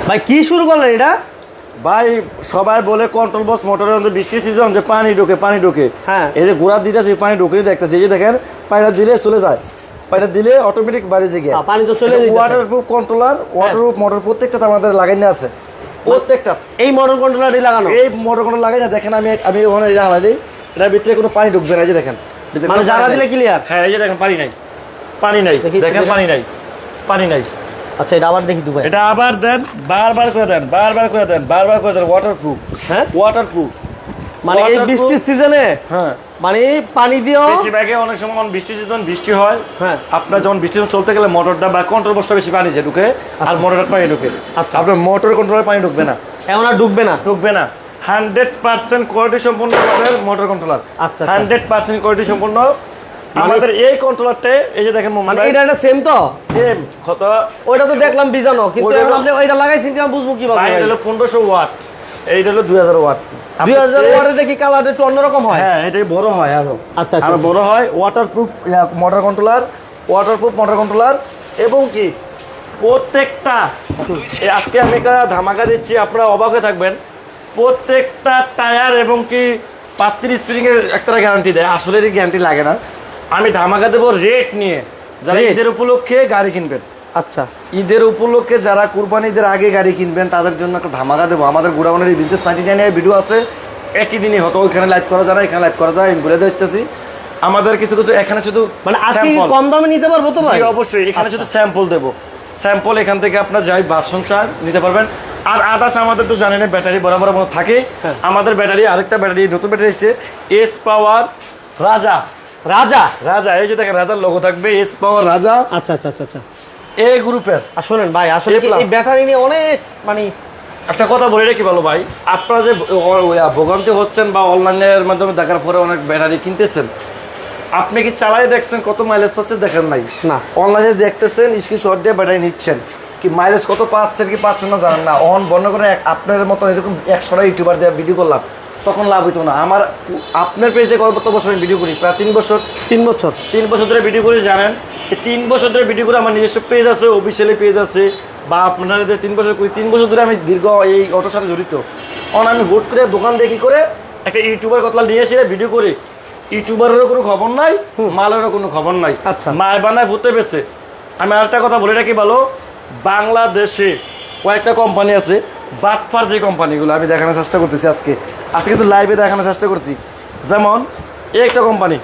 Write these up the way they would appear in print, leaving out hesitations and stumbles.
ভাই কি শুরু করলেন এটা? ভাই সবাই বলে কন্ট্রোল বক্স মোটরের মধ্যে বৃষ্টির সিজন যে পানি ঢোকে হ্যাঁ, এই যে ঘোড়া দিতেছে পানি ঢোকে দেখতেছে, এই যে দেখেন পানিটা দিলে চলে যায়, পানিটা দিলে অটোমেটিক বাড়ি গিয়ে পানি তো চলে যায়। ওয়াটারপ্রুফ কন্ট্রোলার, ওয়াটারপ্রুফ মোটর প্রত্যেকটা আমাদের লাগাইনে আছে, প্রত্যেকটা এই মোটর কন্ট্রোলারই লাগানো। এই মোটর কন্ট্রোল লাগাই না। দেখেন আমি ওখানে জ্বালা দিই, এটার ভিতরে কোনো পানি ঢুকবে না। এই যে দেখেন মানে জ্বালা দিলে ক্লিয়ার। হ্যাঁ, এই যে দেখেন পানি নাই, পানি নাই, দেখেন পানি নাই, পানি নাই। আচ্ছা, এটা আবার দেখি দুবাই। এটা আবার দেন, বারবার করে দেন, বারবার করে দেন, বারবার করে দেন। ওয়াটারপ্রুফ, হ্যাঁ ওয়াটারপ্রুফ। মানে এই বৃষ্টির সিজনে হ্যাঁ মানে পানি দিও বেশিরভাগে অনেক সময় বৃষ্টির সিজন বৃষ্টি হয়, হ্যাঁ আপনার যখন বৃষ্টি চলতে গেলে মোটরটা বা কন্ট্রোল বক্সটা বেশি পানি যে ঢুকে আর মোটরের পানি ঢুকে। আচ্ছা, আপনার মোটর কন্ট্রোলের পানি ঢুকবে না, এমন আর ডুববে না, ঢুকবে না। 100% কোয়ালিটি সম্পূর্ণ মোটর কন্ট্রোলার। আচ্ছা, 100% কোয়ালিটি সম্পূর্ণ আমাদের এই কন্ট্রোলারটা। এই যে দেখেন মানে এটা একটা সেম তো সেম কত, ওইটা তো দেখলাম বিজানো, কিন্তু এখন আপনি ওইটা লাগাইছেন কি আমি বুঝবো কিভাবে? এটা হলো 1500 ওয়াট, এইটা হলো 2000 ওয়াট। 2000 ওয়াটের দেখি কালারটা একটু অন্যরকম হয়। হ্যাঁ, এটাই বড় হয় আরো। আচ্ছা, আরো বড় হয়। Waterproof motor controller, waterproof motor controller. এবং কি প্রত্যেকটা আজকে আমি একটা ধামাকা দিচ্ছি, আপনারা অবাক হয়ে থাকবেন। প্রত্যেকটা টায়ার এবং কি পাত্তির স্প্রিং এর একটা গ্যারান্টি দেয়, আসলে এর গ্যারান্টি লাগে না। আমি ধামাকা দেবো রেট নিয়ে, যারা ঈদের উপলক্ষে গাড়ি কিনবেন। আচ্ছা, ঈদের উপলক্ষে যারা কুরবানি ঈদের আগে গাড়ি কিনবেন তাদের জন্য একটা ধামাকা দেবো। আমাদের গোডাউনের বিজনেস 99 ভিডিও আছে, একই দিনই হয়তো ওইখানে লাইভ করা যায় না, এখানে লাইভ করা যায়, আমি বলে দিতেছি। আমাদের কিছু কিছু এখানে শুধু মানে আজকে কম দামে নিতে পারবো তো ভাই? অবশ্যই, এখানে শুধু স্যাম্পল দেবো, স্যাম্পল এখান থেকে আপনার যাই ভার্সন চান নিতে পারবেন। আর আদার্স আমাদের তো জানেন ব্যাটারি বরাবর মতো থাকে। আমাদের ব্যাটারি আরেকটা ব্যাটারি, নতুন ব্যাটারি এসেছে, এস পাওয়ার রাজা। রাজা, রাজা, এই যে দেখেন রাজার লোগো থাকবে, এস পাওয়ার রাজা। আচ্ছা আচ্ছা আচ্ছা আচ্ছা, এই গ্রুপের। আর শোনেন ভাই, আসলে এই ব্যাটারি নিয়ে অনেক মানে একটা কথা বলে রেখে ভালো ভাই, আপনারা যে ভোগান্তি হচ্ছেন বা অনলাইনের মাধ্যমে দেখার পরে অনেক ব্যাটারি কিনতেছেন, আপনি কি চালাই দেখছেন কত মাইলেজ হচ্ছে? দেখেন নাই না, অনলাইনে দেখতেছেন, স্ক্রিনশট দিয়ে ব্যাটারি নিচ্ছেন, কি মাইলেজ কত পাচ্ছেন কি পাচ্ছেন না জানেন না। অন বর্ণনা করে আপনার মতো এরকম 100টা ইউটিউবার দিয়ে ভিডিও করলাম, তখন লাভ হইতো না। আমার আপনার পেজে কত বছর আমি ভিডিও করি? প্রায় 3 বছর। 3 বছর ধরে ভিডিও করি, জানেন। এই 3 বছর ধরে ভিডিও করে আমার নিজস্ব পেজ আছে, অফিসিয়ালি পেজ আছে, বা আপনাদের 3 বছর করি। 3 বছর ধরে আমি দীর্ঘ এই অটোর সাথে জড়িত। কারণ আমি হুট করে দোকান দেখি করে একটা ইউটিউবার কথা নিয়ে এসে ভিডিও করি, ইউটিউবারেরও কোনো খবর নাই, মালেরও কোনো খবর নাই। আচ্ছা, মায় বানায় ভূতে বেছে। আমি আরেকটা কথা বলে রাখি ভালো, বাংলাদেশে কয়েকটা কোম্পানি আছে, বাটফার যে কোম্পানিগুলো আমি দেখানোর চেষ্টা করতেছি আজকে কিন্তু লাইভে দেখানোর চেষ্টা করছি। যেমন এই একটা কোম্পানি,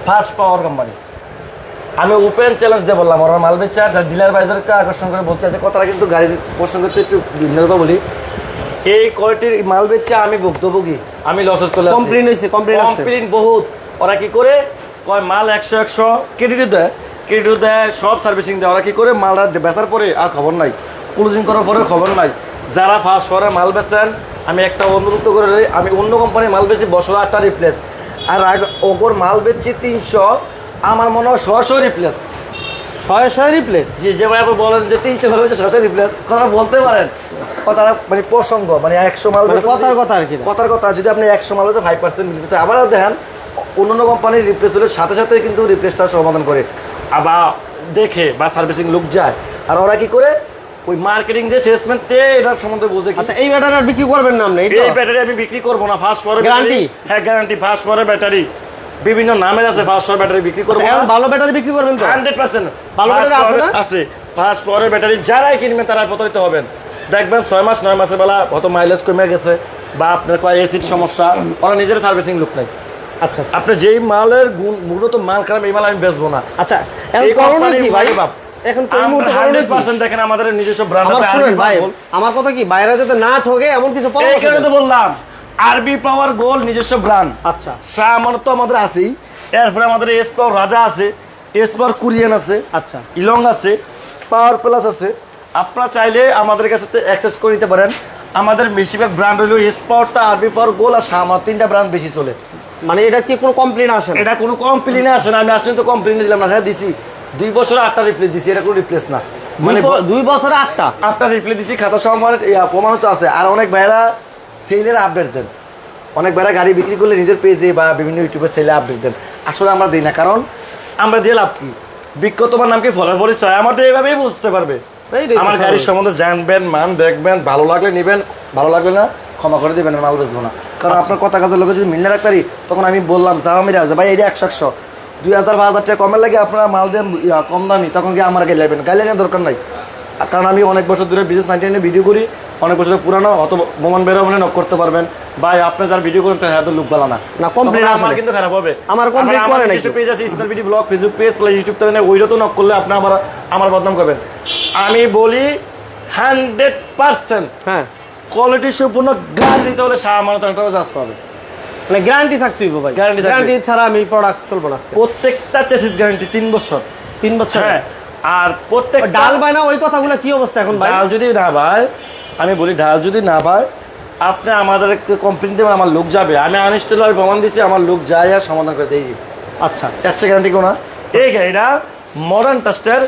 ফার্স্ট পাওয়ার কোম্পানি। আমি ওপেন চ্যালেঞ্জ দিয়ে বললাম, ওরা মাল বেচা যার ডিলার বাইজারকে আকর্ষণ করে বলছে যে কথাটা কিন্তু গাড়ির প্রসঙ্গে তো একটু ভিন্নতা বলি। এই কোয়ালিটির মাল বেচা আমি ভুক্তভোগী, আমি লসের চলে কমপ্লেইন হইছে, কমপ্লেইন বহুত। ওরা কি করে কয় মাল 100 ক্রেডিট দেয়, ক্রেডিট দেয়, সব সার্ভিসিং দেয়। ওরা কি করে মালটা বেচার পরে আর খবর নাই, ক্লোজিং করার পরে খবর নাই। যারা ফার্স্ট শহরে মাল বেচেন, আমি একটা অনুরোধ করে, আমি অন্য কোম্পানির মাল বেচি বছর 8টা রিপ্লেস, আর ওগর মাল বেচছি 300, আমার মনে হয় 100 রিপ্লেস। 100 রিপ্লেস? যে ভাই আপনি বলেন যে 300 মাল বেচে 100 রিপ্লেস, কথা বলতে পারেন, কথাটা মানে প্রসঙ্গ, মানে 100 মাল কথার কথা আর কি, কথার কথা। যদি আপনি 100 মাল বেচে 5% রিপ্লেস, আবার দেখেন অন্যান্য কোম্পানির রিপ্লেস হলে সাথে সাথে কিন্তু রিপ্লেসটা সমাধান করে আবার দেখে বা সার্ভিসিং লোক যায়। আর ওরা কি করে ওই মার্কেটিং যে সেলসম্যান তে এটার সম্বন্ধে বুঝে। আচ্ছা, এই ব্যাটারি আর বিক্রি করবেন না আপনি? এই ব্যাটারি আমি বিক্রি করব না। ফার্স্ট ফরের গ্যারান্টি? হ্যাঁ, গ্যারান্টি। ফার্স্ট ফরের ব্যাটারি বিভিন্ন নামের আছে, ফার্স্ট ফর ব্যাটারি বিক্রি করব না। ভালো ব্যাটারি বিক্রি করবেন তো? 100% ভালো ব্যাটারি আছে না? আছে। ফার্স্ট ফরের ব্যাটারি যারাই কিনবেন তারা প্রতারিত হবেন। দেখবেন 6 মাস 9 মাসের বেলা হয়তো মাইলেজ কমে গেছে, বা আপনার কয় এসিড সমস্যা, ওরা নিজের সার্ভিসিং লোক নাই। আচ্ছা, আপনি যেই মালের মূলত মাল খারাপ, এই মাল আমি বেচবো না। আচ্ছা, এই কোম্পানি কি ভাই বাপ এখন কোন মুহূর্তে 100% দেখেন আমাদের নিজস্ব ব্র্যান্ড আছে। শুনুন ভাই, আমার কথা কি বাইরে যাতে না ঠকে এমন কিছু পাওয়া এই কারণে তো বললাম আরবি পাওয়ার গোল্ড নিজস্ব ব্র্যান্ড। আচ্ছা, সামান তো আমাদের আছেই, এরপরে আমাদের এস পাওয়ার রাজা আছে, এস পাওয়ার কোরিয়ান আছে, আচ্ছা, ইলং আছে, পাওয়ার প্লাস আছে। আপনারা চাইলে আমাদের কাছে অ্যাক্সেস করে নিতে পারেন। আমাদের বেশিরভাগ ব্র্যান্ড হলো এস পাওয়ারটা, আরবি পাওয়ার গোল্ড আর সামান, 3টা ব্র্যান্ড বেশি চলে। মানে এটা কি কোনো কমপ্লেইন আসে না? এটা কোনো কমপ্লেইন আসে না। আমি আসলে তো কমপ্লেইন দিলাম না, হ্যাঁ দিছি 2 বছরে 8টা রিপ্লেস দিছি, এটা কোনো রিপ্লেস না। মানে 2 বছরে 8টা রিপ্লেস দিছি, খাতা সমান প্রমাণিত আছে। আর অনেক ভাইরা সেলের আপডেট দেন, অনেক ভাইরা গাড়ি বিক্রি করলে নিজের পেজে বা বিভিন্ন ইউটিউবে সেলে আপডেট দেন। আসলে আমরা দিই না, কারণ আমরা দিয়ে লাভ কি? বিজ্ঞ তোমার নাম কি, ফলের পরিচয়, আমার তো এইভাবেই বুঝতে পারবে। আমার গাড়ির সম্বন্ধে জানবেন, মান দেখবেন, ভালো লাগলে নেবেন, ভালো লাগলে না ক্ষমা করে দিবেন, মাল বেচবো না। কারণ আপনার কথা কাজের লোকের যদি মিল না রাখতে পারি, তখন আমি বললাম যাওয়া মেরে আসবে ভাই এটা 100 2000 5000 টাকা কমের লাগে আপনারা মাল দেন কম দামি, তখন কি আমার গাড়ি লাগবেন, গাড়ি লাগানোর দরকার নাই। কারণ আমি অনেক বছর ধরে বিজনেস 99 ভিডিও করি, অনেক বছর পুরানো, অত বোমান বেরো মানে নক করতে পারবেন ভাই। আপনি যার ভিডিও করেন হ্যাঁ তো লুক বালা না কমপ্লিট আমার কিন্তু খারাপ হবে। আমার কমপ্লিট করে নাই পেজ আছে star video blog Facebook page plus YouTube চ্যানেলে, ওইটা তো নক করলে আপনি আমার বদনাম করবেন। আমি বলি 100% হ্যাঁ কোয়ালিটি সম্পূর্ণ গাড়ি দিতে হলে সামান্য আসতে হবে, মানে গ্যারান্টি থাকতেই হবে ভাই, গ্যারান্টি ছাড়া আমি প্রোডাক্ট চলবো না। প্রত্যেকটা চেসিস গ্যারান্টি 3 বছর 3 বছর। হ্যাঁ আর প্রত্যেক ডাল ভাই না ওই কথাগুলো কি অবস্থা এখন ভাই? ডাল যদি না ভাই, আমি বলি ডাল যদি না ভাই, আপনি আমাদেরকে কমপ্লেন দেবেন, আমার লোক যাবে, আমি আনস্টেল আর প্রমাণ দিচ্ছি, আমার লোক যায় আর সমাধান করে দিই। আচ্ছা যাচ্ছে গ্যারান্টি কোনো না। এই গাড়িটা মডার্ন টাস্টার,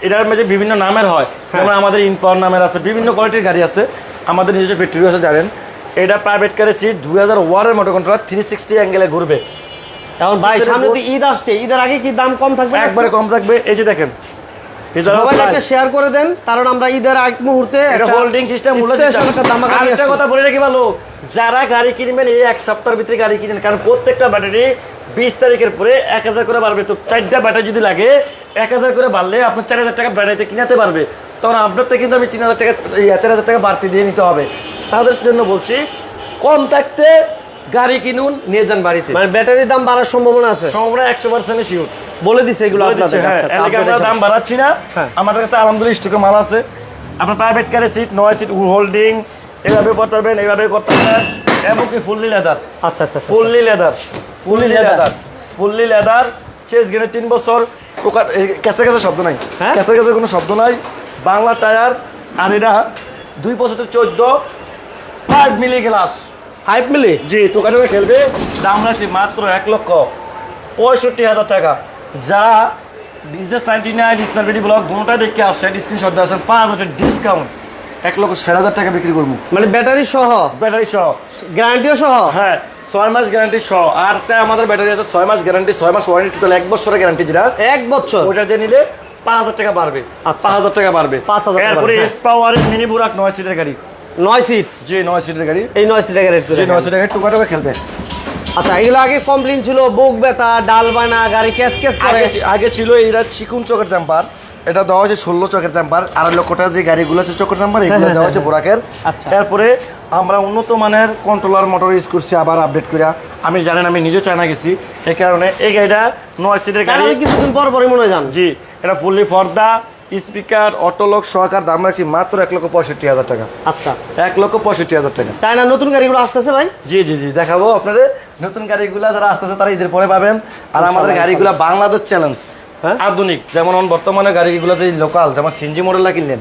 এটার মাঝে বিভিন্ন নামের হয়, যেমন আমাদের ইনপাওয়ার নামের আছে, বিভিন্ন কোয়ালিটির গাড়ি আছে, আমাদের নিজস্ব ফ্যাক্টরি আছে জানেন। এটা প্রাইভেট কারের সিট 2000 ওয়াটের মোটর কন্ট্রোলার 360 অ্যাঙ্গেলে ঘুরবে। এখন ভাই সামনে তো ঈদ আসছে, ঈদের আগে কি দাম কম থাকবে? একবারে কম থাকবে। এই যে দেখেন সবাই একটা শেয়ার করে দেন, কারণ আমরা ঈদের আগ মুহূর্তে একটা হোল্ডিং সিস্টেম আরেকটা কথা বলে রাখি ভালো, যারা গাড়ি কিনবেন এই এক সপ্তাহের ভিতরে গাড়ি কিনেন, কারণ প্রত্যেকটা ব্যাটারি 20 তারিখের পরে 1000 করে বাড়বে। তো 4টা ব্যাটারি যদি লাগে 1000 করে বাড়লে আপনার 4000 টাকা ব্যাটারিতে কিনাতে পারবে, তখন আপনার তো কিন্তু আমি 3000 টাকা 4000 টাকা বাড়তি দিয়ে নিতে হবে। তাদের জন্য বলছি কম থাকতে গাড়ি কিনুন, নিয়ে যান বাড়িতে। মানে ব্যাটারির দাম বাড়ার সম্ভাবনা আছে, সম্ভাবনা 100% শিওর বলে দিছে এগুলো আপনাদের। হ্যাঁ আমরা দাম বাড়াচ্ছি না, আমাদের কাছে আলহামদুলিল্লাহ স্টকে মাল আছে। আপনার প্রাইভেট কারের সিট 9 সিট হোল্ডিং এইভাবে করতে পারবেন, এইভাবে করতে পারবেন, এমনকি ফুললি লেদার। আচ্ছা আচ্ছা ফুললি লেদার চেস গেলে 3 বছর টোকা, কাছে কাছে শব্দ নাই, কাছে কাছে কোনো শব্দ নাই, বাংলা টায়ার। আর এটা 2 বছর 14 5 মিলি গ্লাস 5 মিলি জি টোকা টোকা খেলবে। দাম রাখছি মাত্র 1,65,000 টাকা। যারা বিজনেস 99 স্মার্ট ভিডিও ব্লগ দুটোটা দেখে আসেন, স্ক্রিনশট দিয়ে আসেন, 5,000 ডিসকাউন্ট 1,60,000 টাকা বিক্রি করবো। মানে ব্যাটারি সহ গ্যারান্টিও সহ। হ্যাঁ 6 মাস গ্যারান্টি সহ। আর একটা আমাদের ব্যাটারি আছে 6 মাস গ্যারান্টি, 6 মাস ওয়ারেন্টি, টোটাল 1 বছরের গ্যারান্টি। যেটা 1 বছর ওইটা দিয়ে নিলে 5,000 টাকা বাড়বে। 5,000 টাকা বাড়বে। এরপরে এস পাওয়ারের মিনি বুরাক 9 সিটের গাড়ি, 9 সিট জি 9 সিটের গাড়ি, এই 9 সিটের গাড়ি জি 9 সিটের গাড়ি টোকা টোকা খেলবে। আচ্ছা এগুলো আগে কমপ্লেইন ছিল বুক ব্যথা, ডাল বানা, গাড়ি ক্যাশ করে। আগে ছিল এরা চিকুন চকের জাম্পার, এটা দেওয়া হয়েছে 16 চকের জাম্পার। 2.5 লক্ষ টাকা যে গাড়িগুলো আছে চকের জাম্পার, এগুলো দেওয়া হয়েছে বোরাকের। আচ্ছা এরপরে আমরা উন্নত মানের কন্ট্রোলার মোটর ইউজ করছি, আবার আপডেট করে। আমি জানেন আমি নিজে চায়না গেছি, এই কারণে এই গাড়িটা 9 সিটের গাড়ি। কিছুদিন পর পরই মনে হয় যান। জি এটা ফুললি পর্দা, স্পিকার, অটোলক সহকার, দাম রাখছি মাত্র 1,65,000 টাকা। আচ্ছা 1,65,000 টাকা। চায়না নতুন গাড়িগুলো আসতেছে ভাই? জি জি জি দেখাবো আপনাদের নতুন গাড়িগুলো, যারা আসতেছে তারা ঈদের পরে পাবেন। আর আমাদের গাড়িগুলো বাংলাদেশ চ্যালেঞ্জ, আধুনিক। যেমন বর্তমানে গাড়িগুলো যে লোকাল, যেমন সিএনজি মডেলটা কিনলেন,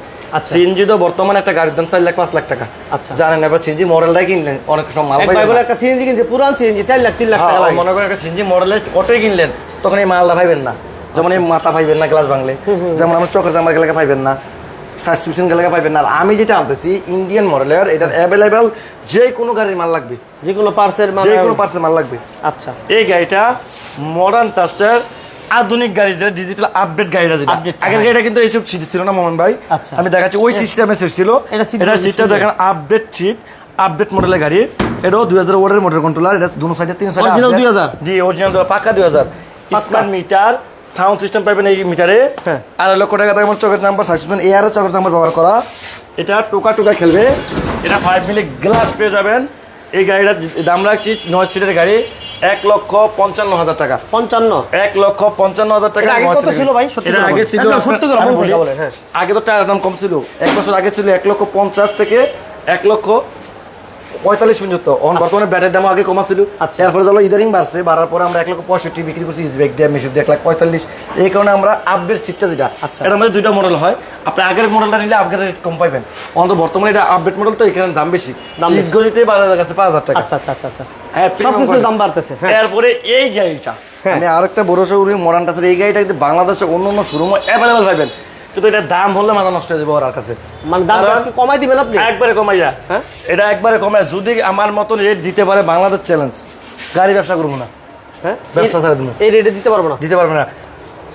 সিএনজি তো বর্তমানে একটা গাড়ির দাম 4 লাখ 5 লাখ টাকা। আচ্ছা জানেন এবার সিএনজি মডেলটাই কিনলেন, অনেক সময় মাল ভাই বলে একটা সিএনজি কিনছে, পুরান সিএনজি 4 লাখ 3 লাখ টাকা। মনে করেন একটা সিএনজি মডেলের অটোই কিনলেন, তখন এই মালটা পাইবেন না। যেমন এই মাথা পাইবেন না গ্লাস ভাঙলে, যেমন আমার চকের জামার গেলাকে পাইবেন না, সাবস্ক্রিপশন গেলাকে পাইবেন না। আর আমি যেটা আনতেছি ইন্ডিয়ান মডেলের, এটার অ্যাভেলেবেল যে কোনো গাড়ির মাল লাগবে, যে কোনো পার্সের মাল লাগবে। আচ্ছা এই গাড়িটা মডার্ন টাস্টার, আধুনিক গাড়ি, যেটা ডিজিটাল আপডেট গাড়িটা, যেটা আগের গাড়িটা কিন্তু এইসব সিট ছিল না মোহন ভাই। আমি দেখাচ্ছি ওই সিস্টেমে সিট ছিল, এটা সিটটা দেখেন আপডেট সিট, আপডেট মডেলের গাড়ি। এটাও 2000 ওয়াটের মোটর কন্ট্রোলার, এটা দুনো সাইডে 3 সাইডে অরিজিনাল 2000 জি অরিজিনাল পাকা 2000 স্মার্ট মিটার, সাউন্ড সিস্টেম পাবেন এই মিটারে। 2.5 লক্ষ টাকা দামের চকের নাম্বার, সাবস্ক্রিপশন এয়ারও চকের নাম্বার ব্যবহার করা। এটা টোকা টোকা খেলবে, এটা 5 মিলি গ্লাস পেয়ে যাবেন। এই গাড়িটার দাম রাখছি 9 সিটের গাড়ি 1,55,000 টাকা। 1,55,000 টাকা। আগে ছিল আগে তো টায়ার দাম কম ছিল, 1 বছর আগে ছিল 1,50,000 থেকে 1,45,000 পর্যন্ত। বর্তমানে ব্যাটারির দাম আগে কমা ছিল, এরপরে চলো ইদারিং বাড়ছে, বাড়ার পরে আমরা 1,65,000 বিক্রি করছি ইজবেক দিয়ে, মেশুর দিয়ে 1,45,000। এই কারণে আমরা আপডেট সিটটা যেটা, এটার মধ্যে 2টা মডেল হয়। আপনি আগের মডেলটা নিলে আপগ্রেড রেট কম পাইবেন, অন্তত বর্তমানে এটা আপডেট মডেল, তো এখানে দাম বেশি, সিটগুলিতে 12,000 কাছে 5,000 টাকা। আচ্ছা আচ্ছা আচ্ছা সবকিছুর দাম বাড়তেছে। এরপরে এই গাড়িটা আমি আরেকটা বড় শোরুম মডার্ন টাসের, এই গাড়িটা কিন্তু বাংলাদেশে অন্য অন্য শোরুমে অ্যাভেলেবল পাবেন, কিন্তু এটা দাম হলে মাথা নষ্ট হয়ে যাবে ওর কাছে। মানে দাম কমাই দিবেন আপনি? একবারে কমাইয়া, এটা একবারে কমায়। যদি আমার মতন রেট দিতে পারে বাংলাদেশ চ্যালেঞ্জ, গাড়ি ব্যবসা করবো না, ব্যবসা ছাড়া দেবো, এই রেটে দিতে পারবো না, দিতে পারবে না।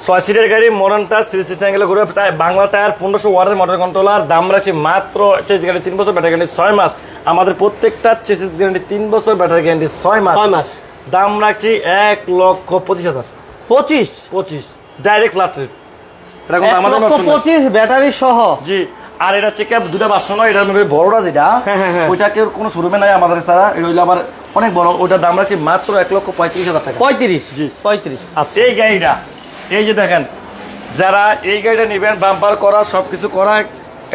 6 সিটের গাড়ি মডার্ন টাচ 360 অ্যাঙ্গেলে ঘুরে তাই বাংলা টায়ার 1500 ওয়াটের মোটর কন্ট্রোলার, দাম রাখছি মাত্র চেসিস গাড়ি 3 বছর, ব্যাটারি গ্যারান্টি 6 মাস। আমাদের প্রত্যেকটা চেসিস গ্যারান্টি 3 বছর, ব্যাটারি গ্যারান্টি 6 মাস। 6 মাস। দাম রাখছি 1,25,000। 25 ডাইরেক্ট ফ্ল্যাট রেট। এটা কিন্তু আমাদের অপশন না। 1,25,000 ব্যাটারি সহ। জি, আর এটা চেকআপ দুটো ভার্সন হয়, এটার মধ্যে বড়টা যেটা হ্যাঁ। ওইটা কেউ কোনো শোরুমে নাই আমাদের ছাড়া, এটা হইলো আবার অনেক বড়, ওটার দাম রাখছি মাত্র 1,35,000 টাকা। 35। জি 35। আচ্ছা। এই গাড়িটা, এই যে দেখেন, যারা এই গাড়িটা নেবেন, বাম্পার করা, সব কিছু করা,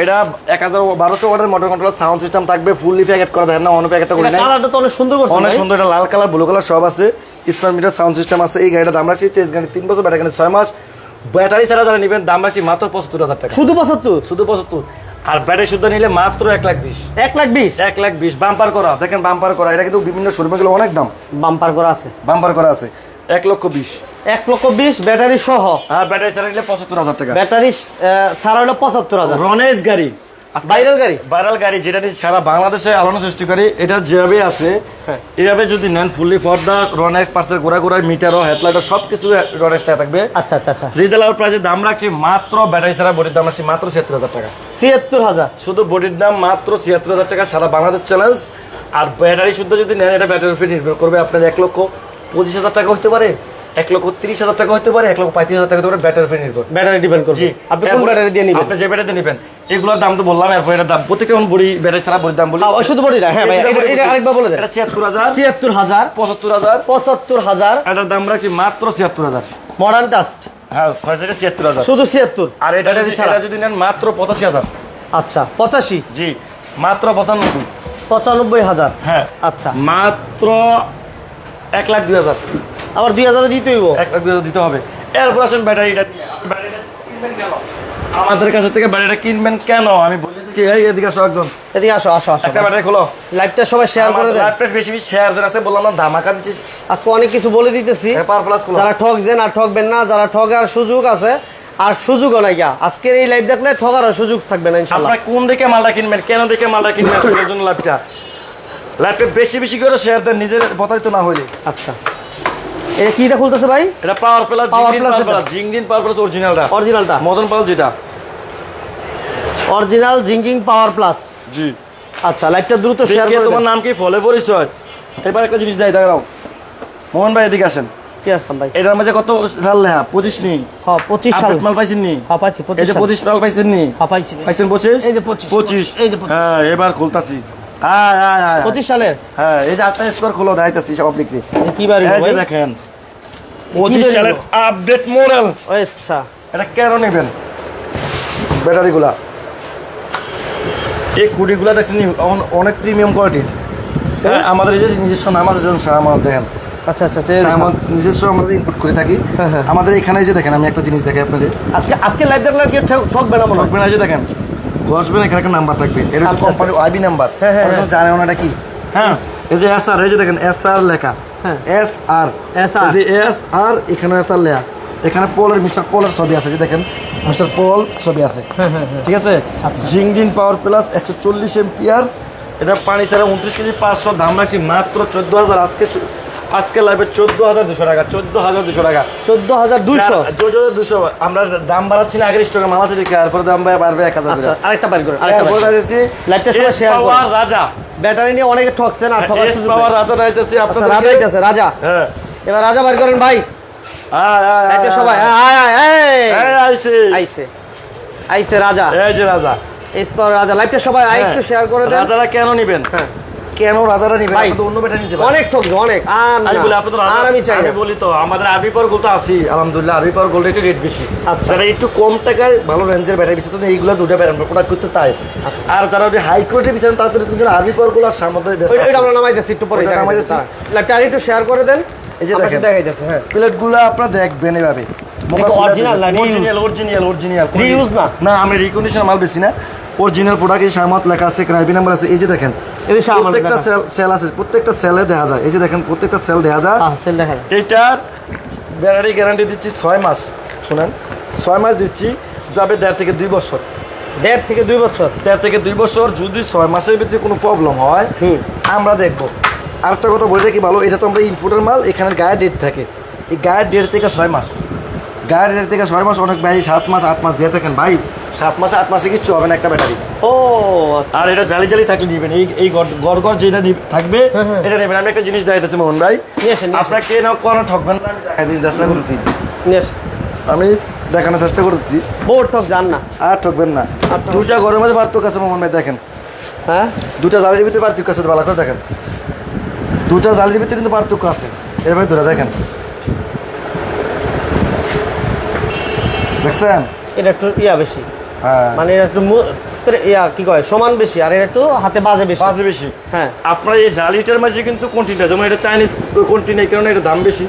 এটা 1200 ওয়াটের মোটর কন্ট্রোলার, সাউন্ড সিস্টেম থাকবে, ফুললি প্যাকেট করা, দেখেন না অন্য প্যাকেটটা করে নেই, কালারটা তো অনেক সুন্দর করছে, অনেক সুন্দর। এটা লাল কালার, ব্লু কালার সব আছে, স্মার্ট মিটার, সাউন্ড সিস্টেম আছে। এই গাড়িটা দাম রাখছি চেস গাড়ি 3 বছর, ব্যাটারি গাড়ি 6 মাস। ব্যাটারি ছাড়া যারা নেবেন দাম রাখছি মাত্র 75,000 টাকা। শুধু 75? শুধু 75। আর ব্যাটারি শুদ্ধ নিলে মাত্র 1,20,000। 1,20,000? 1,20,000 বাম্পার করা, দেখেন বাম্পার করা, এটা কিন্তু বিভিন্ন শোরুমে গুলো অনেক দাম। বাম্পার করা আছে, বাম্পার করা আছে 1,20,000। 1,20,000 ব্যাটারি সহ। আর ব্যাটারি ছাড়া নিলে 75,000 টাকা। ব্যাটারি ছাড়া হলো 75,000। রনেস গাড়ি, ভাইরাল গাড়ি। ভাইরাল গাড়ি, যেটা নিয়ে সারা বাংলাদেশে আলোড়ন সৃষ্টি করে, এটা যেভাবে আছে হ্যাঁ। এইভাবে যদি নেন, ফুললি ফর্দা, রনেক্স পার্সের গোড়া গোড়া, মিটারও, হেডলাইটও সব কিছু রনেক্সটা থাকবে। আচ্ছা। রিজনেবল প্রাইসের দাম রাখছি মাত্র, ব্যাটারি ছাড়া বডির দাম রাখছি মাত্র 76,000 টাকা। 76,000? শুধু বডির দাম মাত্র 76,000 টাকা, সারা বাংলাদেশ চ্যালেঞ্জ। আর ব্যাটারি শুদ্ধ যদি নেন, এটা ব্যাটারির উপর নির্ভর করবে, আপনার 1,25,000 টাকা হতে পারে, 1,30,000 টাকা হতে পারে, 1,35,000 টাকা হতে পারে, ব্যাটারির উপর নির্ভর। ব্যাটারি ডিপেন্ড করবে। আপনি কোন ব্যাটারি দিয়ে নেবেন? আপনি যে ব্যাটারি নেবেন, এগুলোর দাম তো বললাম, এরপর এটার দাম প্রত্যেকটা বডি ব্যাটারি ছাড়া বডির দাম বলি। শুধু বডিটা? হ্যাঁ ভাই, এটা আরেকবার বলে দেন। এটা 76,000, 76,000, 75,000, 75,000। এটার দাম রাখছি মাত্র 76,000। মডার্ন টাস্ট? হ্যাঁ, 76,000 শুধু 76। আর এটা যদি নেন মাত্র 85,000। আচ্ছা, 85? জি, মাত্র 95। 95,000? হ্যাঁ, আচ্ছা। মাত্র 1,02,000। আবার 2,000 দিতে হইব? 1,02,000 দিতে হবে। এরপর আসেন ব্যাটারিটা কিনবেন কেন, আমাদের কাছে থেকে ব্যাটারিটা কিনবেন কেন আমি বলি কি। এই এদিকে আসো একজন, এদিকে আসো। একটা ব্যাটারি খোলো, লাইভটা সবাই শেয়ার করে দেন। লাইভটা বেশি শেয়ার দেন আছে, বললাম না ধামাকা দিচ্ছি। আজকে অনেক কিছু বলে দিতেছি, পাওয়ার প্লাস খোলো। যারা ঠকছেন আর ঠকবেন না, যারা ঠকার সুযোগ আছে আর সুযোগও নাই। আজকের এই লাইভ দেখলে ঠকার সুযোগ থাকবে না ইনশাআল্লাহ। আপনারা কোন দিকে মালটা কিনবেন, কেন দিকে মালটা কিনবেন, সেটার জন্য লাইভটা বেশি করে শেয়ার দেন, নিজের প্রতারিত না হইলে। আচ্ছা, এটা কিটা খুলতেছে ভাই? এটা পাওয়ার প্লাস, Power Plus জিংজিন পাওয়ার প্লাস অরিজিনালটা, অরিজিনালটা মদন পাল যেটা অরিজিনাল জিঙ্কিং পাওয়ার প্লাস। জি। আচ্ছা, লাইভটা দ্রুত শেয়ার করে তোমার দেন। নাম কি, ফলে পরিচয়। এবার একটা জিনিস দেয়, দাঁড়াও মোহন ভাই, এদিকে আসেন। কি আসলাম ভাই? এটার মাঝে কত সাল লেখা? 25 নি? হ্যাঁ, 25 সাল। আপডেট মাল পাইছেন নি? হ্যাঁ, পাইছি। এই যে 25 সাল পাইছেন নি? হ্যাঁ, পাইছি। পাইছেন 25? এই যে 25। 25। এই যে 25। হ্যাঁ, এবার খুলতাছি। 25 সালের? হ্যাঁ, এই যে আটটা স্কোয়ার খোলো, দেখাইতেছি সব লিখতে। কি বাড়ি এই ভাই? যে দেখেন 25 সালের আপডেট মডেল। আচ্ছা, এটা কেন নেবেন? ব্যাটারিগুলা এই খুঁটিগুলা দেখছেন নি? অনেক প্রিমিয়াম কোয়ালিটির। হ্যাঁ, আমাদের এই যে নিজস্ব নাম আছে, যেমন শাহমাল, দেখেন আচ্ছা। আমার নিজস্ব আমরা ইনপুট করে থাকি। আমাদের এখানে যে দেখেন, আমি একটা জিনিস দেখাই আপনাদের। আজকে লাইভ দেখলে কি ঠকবে না মনে হয়? ঠকবেন না, এই যে দেখেন ঘষবেন, এখানে একটা নাম্বার থাকবে, এটা হচ্ছে আচ্ছা, কোম্পানি আইবি নাম্বার। হ্যাঁ। জানেন না এটা কি? হ্যাঁ, এই যে এসআর, এই যে দেখেন এসআর লেখা, হ্যাঁ। এসআর, SR এই যে এসআর, এখানে এসআর লেখা, এখানে পলের মিস্টার পলের ছবি আছে, যে দেখেন মিস্টার পল ছবি আছে। ঠিক আছে। জিংজিন পাওয়ার প্লাস 140 এম্পিয়ার। এটা পানি ছাড়া 29 কেজি 500, দাম রাখছি মাত্র 14,000। আজকে লাইভে 14,200 টাকা, 14,200 টাকা, 14,200। 14,200। আমরা দাম বাড়াচ্ছি না, আগের স্টকে মাল আছে দেখে, তারপরে দাম বাড়বে 1000 আচ্ছা, টাকা। আরেকটা বাড়ি করে, আরেকটা তারপরে বাড়ি। দিচ্ছি লাইভটা সবাই শেয়ার করুন। পাওয়ার রাজা, ব্যাটারি নিয়ে অনেকে ঠকছেন আর ঠকার এস সুযোগ পাওয়ার নেই। রাজা রাইতেছি আচ্ছা, আপনাদের। রাজা আইতাছে, রাজা। হ্যাঁ, এবার রাজা বাড়ি করেন ভাই। লাইভটা সবাই আইছে রাজা, এই যে রাজা, এস পাওয়ার রাজা। লাইভটা সবাই একটু শেয়ার করে দেন। রাজারা কেন নেবেন? হ্যাঁ, কেন রাজারা নিবে? ভাই, আপনি তো অন্য ব্যাটারি নিতে পারেন। অনেক ঠকছে, অনেক। আর আমি বলি আপনি তো রাজা, আর আমি চাই না। আমি বলি তো আমাদের আরবি পাওয়ার গোল তো আছি, আলহামদুলিল্লাহ আরবি পাওয়ার গোলটা একটু রেট বেশি। আচ্ছা। যারা একটু কম টাকায় ভালো রেঞ্জের ব্যাটারি বিশেষ করে এইগুলো দুটো প্রোডাক্ট করতে তাই। আচ্ছা। আর যারা হাই কোয়ালিটি বিচারেন তারা কিন্তু আরবি পাওয়ার গুলো সামনে ওইটা আমরা নামাইতেছি একটু পরে, ওইটা নামাইতেছি। লাইভটা আর একটু শেয়ার করে দেন। এই যে দেখেন দেখাইতেছে। হ্যাঁ, প্লেটগুলো আপনারা দেখবেন এভাবে। অরিজিনাল না অরিজিনাল রিউজ না? না, আমি রিকন্ডিশন মাল বেশি না, অরিজিনাল প্রোডাক্ট। এই সামাত লেখা আছে, আইবি নাম্বার আছে। এই যে দেখেন এই যে সামাত প্রত্যেকটা লেখা। সেল আছে, প্রত্যেকটা সেলে দেখা যায়। এই যে দেখেন প্রত্যেকটা সেল দেখা যায়। হ্যাঁ, সেল দেখা যায়। এইটার ব্যাটারি গ্যারান্টি দিচ্ছি 6 মাস। শুনেন, 6 মাস দিচ্ছি, যাবে 1.5 থেকে 2 বছর। 1.5 থেকে 2 বছর। 1.5 থেকে 2 বছর। যদি 6 মাসের ভিতরে কোনো প্রবলেম হয় আমরা দেখবো। আরেকটা কথা বলে রাখি ভালো, এটা তো আমরা ইনপুটের মাল, এখানে গায়ের ডেট থাকে, এই গায়ের ডেট থেকে 6 মাস। গাড়ির থেকে 6 মাস অনেক ভাই 7 মাস 8 মাস দিয়ে থাকেন ভাই, 7 মাসে 8 মাসে কিচ্ছু হবে না একটা ব্যাটারি। ও আর এটা জালি জালি থাকলে দিবেন, এই গড় গড় যেটা থাকবে এটা নেবেন। আমি একটা জিনিস দেখাইতেছি মোহন ভাই, নিয়ে আসেন, নিয়ে আসেন। আপনাকে না কোনো ঠকবেন না, আমি দেখাই চেষ্টা করেছি, নিয়ে আসেন। আমি দেখানোর চেষ্টা করতেছি, বোর্ড ঠক যান না। আর ঠকবেন না। আর ঠকবেন না। দুটা ঘরের মধ্যে পার্থক্য আছে মোহন ভাই, দেখেন হ্যাঁ দুটা জালির ভিতরে পার্থক্য আছে, ভালো করে দেখেন, দুটা জালির ভিতরে কিন্তু পার্থক্য আছে। এভাবে ধরে দেখেন, দেখছেন? এটা একটু ইয়া বেশি, হ্যাঁ মানে এটা একটু ইয়া কি কয় সমান বেশি, আর এটা একটু হাতে বাজে বেশি। বাজে বেশি। হ্যাঁ আপনার এই জালিটার মাঝে কিন্তু কন্টিনিউ, যেমন এটা চাইনিজ কন্টিনিউ, এই কারণে এটা দাম বেশি।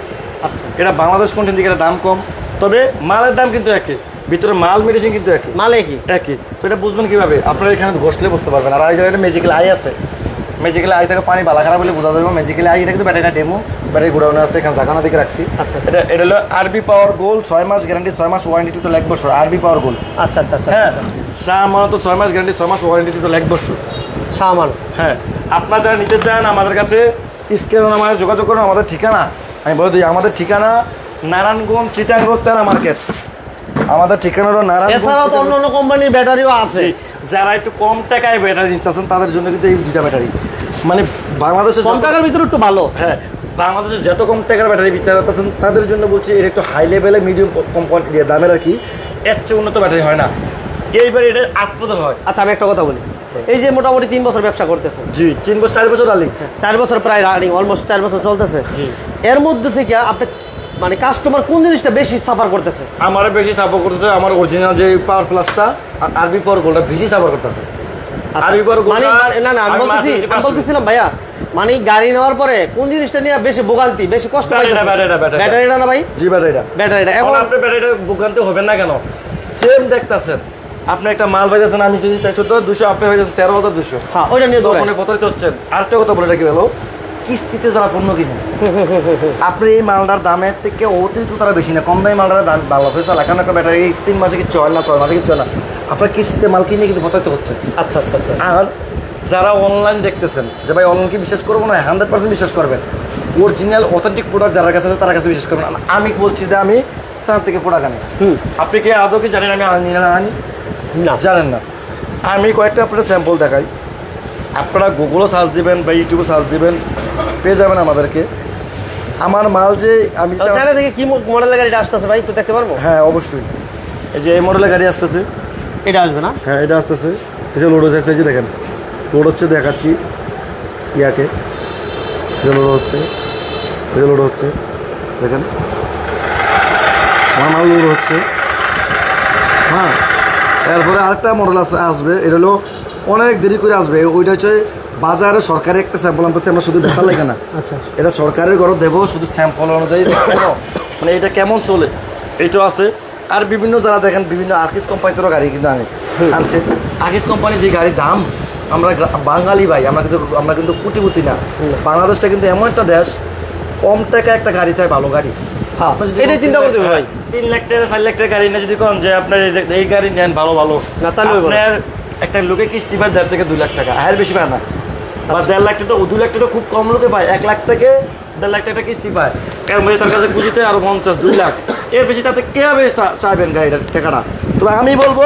আচ্ছা, এটা বাংলাদেশ কন্টিনিউ থেকে এটা দাম কম, তবে মালের দাম কিন্তু একই, ভিতরে মাল মেডিসিন কিন্তু একই মালে কি একই। তো এটা বুঝবেন কিভাবে? আপনারা এখানে ঘষলে বুঝতে পারবেন। আর এই জায়গায় ম্যাজিক্যাল আই আছে, ম্যাজিক্যাল আই থেকে পানি বালা খারাপ বলে বোঝা যাবে। ম্যাজিক্যাল আই এটা কিন্তু ব্যাটারিটা ডেমো, ব্যাটারি গোডাউনে আছে, এখানে জাগানো দিকে রাখছি। আচ্ছা আচ্ছা এটা হলো আরবি পাওয়ার গোল্ড, 6 মাস গ্যারান্টি, 6 মাস ওয়ারেন্টি, টোটাল 1 বছর। আরবি পাওয়ার গোল্ড, আচ্ছা আচ্ছা আচ্ছা হ্যাঁ, আচ্ছা। সামানত 6 মাস গ্যারান্টি, 6 মাস ওয়ারেন্টি, টোটাল 1 বছর। সামান হ্যাঁ, আপনারা যারা নিতে চান আমাদের কাছে স্ক্রিনে আমাদের যোগাযোগ করুন। আমাদের ঠিকানা আমি বলে দিই, আমাদের ঠিকানা নারায়ণগঞ্জ চিটাং রোড তেরা মার্কেট। আমাদের ঠিকানা হলো নারায়ণগঞ্জ। এছাড়াও তো অন্য অন্য কোম্পানির ব্যাটারিও আছে। যারা একটু কম টাকায় ব্যাটারি নিতে আছেন তাদের জন্য কিন্তু এই দুইটা ব্যাটারি, মানে বাংলাদেশে কম টাকার ভিতরে একটু ভালো। হ্যাঁ, বাংলাদেশে যত কম টাকার ব্যাটারি বিচার করতেছেন তাদের জন্য বলছি, এর একটু হাই লেভেলে মিডিয়াম কম কোয়ান্টিটি দামের আর কি, এর চেয়ে উন্নত ব্যাটারি হয় না। এইবার এটা আত্মদল হয়। আচ্ছা আমি একটা কথা বলি, এই যে মোটামুটি 3 বছর ব্যবসা করতেছে, জি, 3 বছর 4 বছর আলি, 4 বছর প্রায় রানিং, অলমোস্ট 4 বছর চলতেছে। জি। এর মধ্যে থেকে আপনি মানে কাস্টমার কোন জিনিসটা বেশি সাফার করতেছে? আমার বেশি সাপোর্ট করতেছে আমার অরিজিনাল যে পাওয়ার প্লাসটা, আর আরবি পাওয়ার গোল্ডটা বেশি সাপোর্ট করতেছে। আরবি পাওয়ার মানে না না আমি বলতেছিলাম ভাইয়া, মানে গাড়ি নেওয়ার পরে কোন জিনিসটা নিয়ে বেশি ভোগান্তি, বেশি কষ্ট পাইতেছে? ব্যাটারিটা না ভাই? জি, ব্যাটারিটা। ব্যাটারিটা এখন এখন আপনি ব্যাটারিটা ভোগান্তি হবেন না কেন? সেম দেখতেছেন, আপনি একটা মাল পাইতেছেন, আমি যদি 14,200, আপনি পাইতেছেন 13,200। হ্যাঁ ওইটা নিয়ে দৌড়ায়। দোকানে প্রতারিত হচ্ছেন। আরেকটা কথা বলে রাখি ভালো, কিস্তিতে যারা পণ্য কিনে, আপনি এই মালটার দামের থেকে অতিরিক্ত তারা বেশি না, কম দামি মালটার দাম ভালো হয়েছে। এখন একটা ব্যাটারি 3 মাসে কিছু হয় না, 6 মাসে কিছু হয় না, আপনার কিস্তিতে মাল কিনে কিন্তু প্রতারিত হচ্ছে। আচ্ছা আচ্ছা আচ্ছা। আর যারা অনলাইন দেখতেছেন যে ভাই অনলাইন কি বিশ্বাস করবো না, 100% বিশ্বাস করবেন। অরিজিনাল অথেন্টিক প্রোডাক্ট যারা কাছে আছে তার কাছে বিশ্বাস করবেন। আমি বলছি যে আমি 4 থেকে প্রোডাক্ট আনি। আপনি কি আদৌ কি জানেন আমি আনি না আনি? না জানেন না। আমি কয়েকটা আপনার স্যাম্পল দেখাই, আপনারা গুগলও সার্চ দিবেন বা ইউটিউবে সার্চ দিবেন, পেয়ে যাবেন আমাদেরকে। আমার মাল যে আমি চায়না থেকে কি মডেলের গাড়িটা আসতেছে ভাই একটু দেখতে পারবো? হ্যাঁ অবশ্যই, এই যে এই মডেলের গাড়ি আসতেছে, এটা আসবে না? হ্যাঁ এটা আসতেছে, এই যে লোড হচ্ছে, এই যে দেখেন লোড হচ্ছে, দেখাচ্ছি ইয়াকে, এই যে লোড হচ্ছে, এই যে লোড হচ্ছে, দেখেন আমার মাল লোড হচ্ছে। হ্যাঁ, এরপরে আরেকটা মডেল আসবে, এটা হলো অনেক দেরি করে আসবে। ওইটা হচ্ছে বাজারে সরকারি একটা স্যাম্পল আনতেছে, আমরা শুধু বেকার লাগে না, আচ্ছা এটা সরকারের ঘরে দেবো, শুধু স্যাম্পল অনুযায়ী মানে এটা কেমন চলে এইটাও আছে। আর বিভিন্ন যারা দেখেন বিভিন্ন আকিস কোম্পানিতেও গাড়ি কিন্তু আনছে। আকিস কোম্পানি যে গাড়ির দাম, আমরা বাঙালি ভাই, আমরা কিন্তু কোটিপতি না। বাংলাদেশটা কিন্তু এমন একটা দেশ, কম টাকা একটা গাড়ি চাই, ভালো গাড়ি। হ্যাঁ এটাই চিন্তা করতে হবে ভাই। 3 লাখ টাকা 4 লাখ টাকা গাড়ি না যদি কোন যে আপনার এই গাড়ি নেন ভালো ভালো না, তাহলে হইবো না। আপনার একটা লোকে কিস্তি পায় 1.5 থেকে 2 লাখ টাকা, আর বেশি পায় না। বা 1.5 লাখ টাকা, 2 লাখ টাকা খুব কম লোকে পায়, 1 লাখ থেকে 1.5 লাখ টাকা কিস্তি পায়। এর মধ্যে তার কাছে পুঁজিতে আরো 50 2 লাখ, এর বেশি তাতে কিভাবে চাইবেন গাড়িটার টাকাটা? তবে আমি বলবো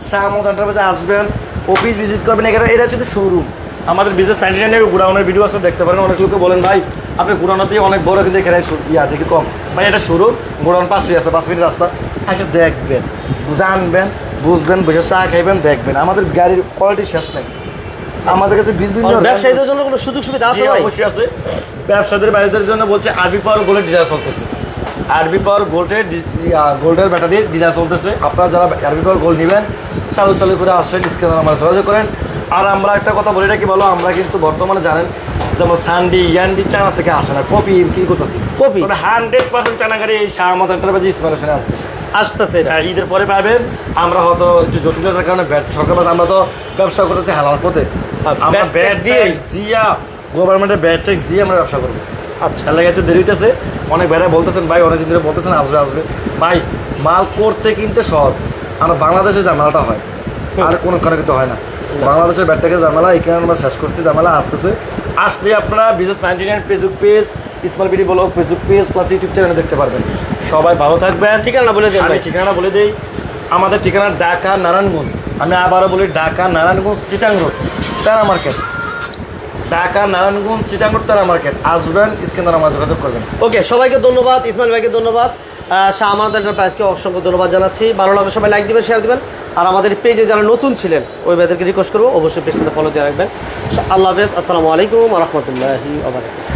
শাহমত এন্টারপ্রাইজে আসবেন, অফিস ভিজিট করবেন। এটা হচ্ছে শোরুম, আমাদের বিজনেস 99 গোডাউনের ভিডিও আছে, দেখতে পারেন। অনেক লোকে বলেন ভাই আপনি গোডাউনতে অনেক বড়, কিন্তু এখানে দেখি কম। ভাই এটা শোরুম, গোডাউন 5 আছে, 5 মিনিট রাস্তা। আগে দেখবেন, জানবেন, বুঝবেন, বসে চা খাইবেন, দেখবেন আমাদের গাড়ির কোয়ালিটি শেষ নাই। আমাদের কাছে বিভিন্ন ব্যবসায়ীদের জন্য কোনো সুযোগ সুবিধা আছে ভাই? অবশ্যই আছে। ব্যবসায়ীদের বাইরেদের জন্য বলছে আরবি পাওয়ার গোল্ডের ডিলার চলতেছে, আরবি পাওয়ার গোল্ডের ব্যাটারি ডিলার চলতেছে। আপনারা যারা আরবি পাওয়ার গোল্ড নেবেন, চালু করে আসেন, স্ক্রিনে আমরা যোগাযোগ করেন। আর আমরা একটা কথা বলি রাখি ভালো, আমরা কিন্তু বর্তমানে জানেন যেমন সানডি ইয়ান্ডি চায়না থেকে আসে না, কপি কি করতেছি, কপি 100% চায়না গাড়ি এই শাহমত এন্টারপ্রাইজ ইনস্টলেশনে আসতেছে এটা। ঈদের পরে পাবেন। আমরা হয়তো একটু জটিলতার কারণে সরকার, আমরা তো ব্যবসা করতেছি হালাল পথে, আমরা ব্যাট দিয়া গভর্নমেন্টের ব্যাট ট্যাক্স দিয়ে আমরা ব্যবসা করবো। আচ্ছা তার লাগে একটু দেরি হইতেছে। অনেক ভাইরা বলতেছেন ভাই, অনেকদিন ধরে বলতেছেন আসবে ভাই, মাল করতে কিনতে সহজ। আমরা বাংলাদেশে ঝামেলাটা হয়, আর কোনো কারণে কিন্তু হয় না। বাংলাদেশের ব্যাটটাকে ঝামেলা, এখানে আমরা শেষ করছি, ঝামেলা আসতেছে। আসলে আপনারা business 99 Facebook page, small BD blog Facebook page plus YouTube চ্যানেলে দেখতে পারবেন। সবাই ভালো থাকবেন। ঠিকানা বলে দেন আমি ভাই। ঠিকানা বলে দিই, আমাদের ঠিকানা ঢাকা নারায়ণগঞ্জ। আমি আবারও বলি, ঢাকা নারায়ণগঞ্জ চিটাং রোড তারা মার্কেট। ঢাকা নারায়ণগঞ্জ চিটাং রোড তারা মার্কেট। আসবেন, স্ক্রিনে আমার যোগাযোগ করবেন। ওকে, সবাইকে ধন্যবাদ, ইসমাইল ভাইকে ধন্যবাদ, শাহ আমানত এন্টারপ্রাইজকে অসংখ্য ধন্যবাদ জানাচ্ছি। ভালো লাগলে সবাই লাইক দিবেন, শেয়ার দিবেন। আর আমাদের পেজে যারা নতুন ছিলেন ওই ভাইদেরকে রিকোয়েস্ট করবো অবশ্যই পেজটাতে ফলো দিয়ে রাখবেন। আল্লাহ হাফেজ, আসসালামু আলাইকুম ওয়া রাহমাতুল্লাহি ওয়া বারাকাতুহু।